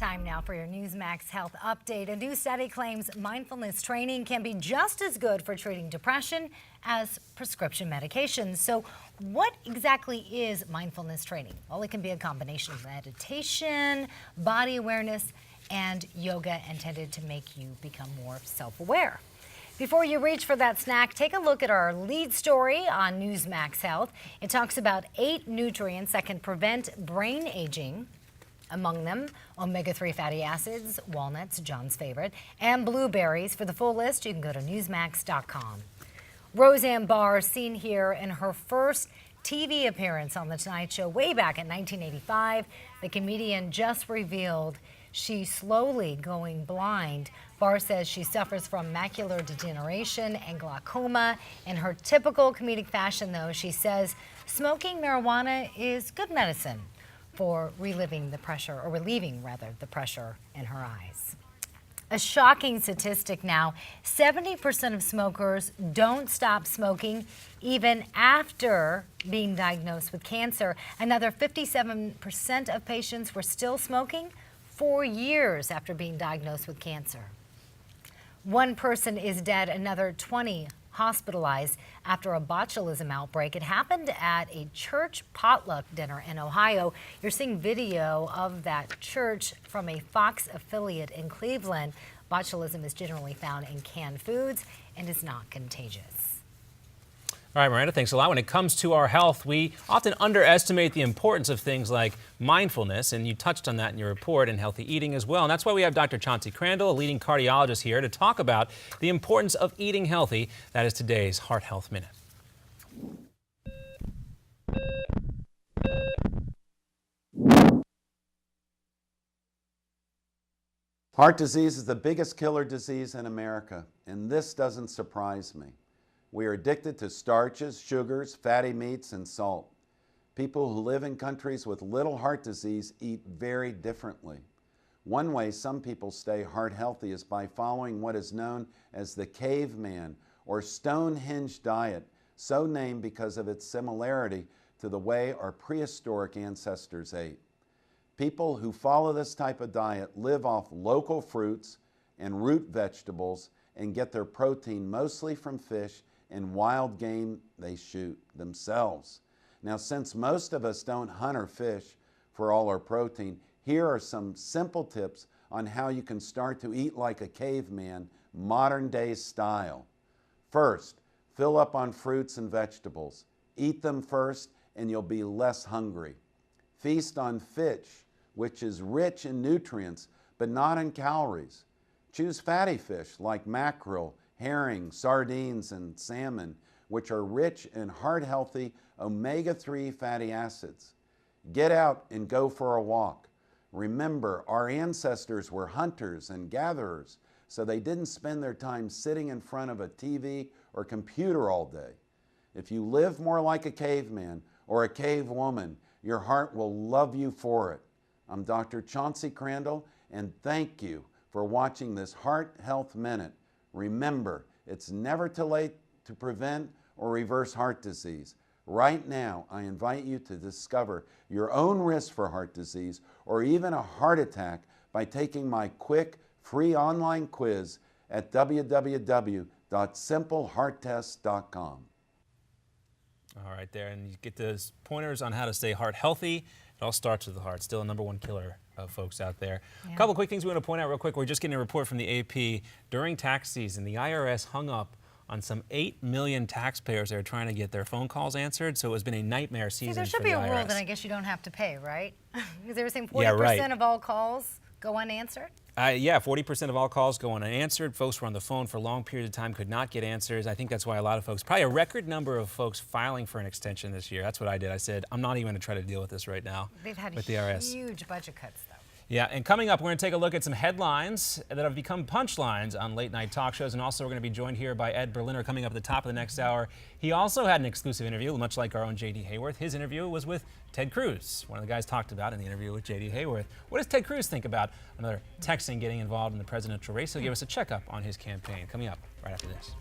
Time now for your Newsmax health update. A new study claims mindfulness training can be just as good for treating depression as prescription medications. So what exactly is mindfulness training? Well, it can be a combination of meditation, body awareness, and yoga intended to make you become more self-aware. Before you reach for that snack, take a look at our lead story on Newsmax Health. It talks about 8 nutrients that can prevent brain aging. Among them, omega-3 fatty acids, walnuts, John's favorite, and blueberries. For the full list, you can go to Newsmax.com. Roseanne Barr, seen here in her first TV appearance on The Tonight Show way back in 1985. The comedian just revealed she's slowly going blind. Barr says she suffers from macular degeneration and glaucoma. In her typical comedic fashion, though, she says smoking marijuana is good medicine for relieving the pressure in her eyes. A shocking statistic now, 70% of smokers don't stop smoking even after being diagnosed with cancer. Another 57% of patients were still smoking 4 years after being diagnosed with cancer. One person is dead, another 20 hospitalized after a botulism outbreak. It happened at a church potluck dinner in Ohio. You're seeing video of that church from a Fox affiliate in Cleveland. Botulism is generally found in canned foods and is not contagious. All right, Miranda, thanks a lot. When it comes to our health, we often underestimate the importance of things like mindfulness, and you touched on that in your report, and healthy eating as well. And that's why we have Dr. Chauncey Crandall, a leading cardiologist, here to talk about the importance of eating healthy. That is today's Heart Health Minute. Heart disease is the biggest killer disease in America, and this doesn't surprise me. We are addicted to starches, sugars, fatty meats, and salt. People who live in countries with little heart disease eat very differently. One way some people stay heart healthy is by following what is known as the Caveman or Stonehenge diet, so named because of its similarity to the way our prehistoric ancestors ate. People who follow this type of diet live off local fruits and root vegetables and get their protein mostly from fish and wild game they shoot themselves. Now, since most of us don't hunt or fish for all our protein, here are some simple tips on how you can start to eat like a caveman, modern day style. First, fill up on fruits and vegetables. Eat them first and you'll be less hungry. Feast on fish, which is rich in nutrients but not in calories. Choose fatty fish like mackerel, herring, sardines, and salmon, which are rich in heart-healthy omega-3 fatty acids. Get out and go for a walk. Remember, our ancestors were hunters and gatherers, so they didn't spend their time sitting in front of a TV or computer all day. If you live more like a caveman or a cave woman, your heart will love you for it. I'm Dr. Chauncey Crandall, and thank you for watching this Heart Health Minute. Remember, it's never too late to prevent or reverse heart disease. Right now, I invite you to discover your own risk for heart disease or even a heart attack by taking my quick, free online quiz at www.simplehearttest.com. All right, there, and you get those pointers on how to stay heart healthy. It all starts with the heart. Still a #1 killer of folks out there. Yeah. A couple quick things we want to point out real quick. We're just getting a report from the AP. During tax season, the IRS hung up on some 8 million taxpayers that are trying to get their phone calls answered, so it's been a nightmare season for the IRS. There should be a rule that I guess you don't have to pay, right? Because they were saying 40% of all calls go unanswered? Yeah, 40% of all calls go unanswered. Folks were on the phone for long periods of time, could not get answers. I think that's why a lot of folks, probably a record number of folks filing for an extension this year. That's what I did. I said, I'm not even going to try to deal with this right now. They've had with the IRS. Huge budget cuts, though. Yeah, and coming up, we're going to take a look at some headlines that have become punchlines on late-night talk shows, and also we're going to be joined here by Ed Berliner coming up at the top of the next hour. He also had an exclusive interview, much like our own J.D. Hayworth. His interview was with Ted Cruz, one of the guys talked about in the interview with J.D. Hayworth. What does Ted Cruz think about another Texan getting involved in the presidential race? He'll give us a checkup on his campaign. Coming up right after this.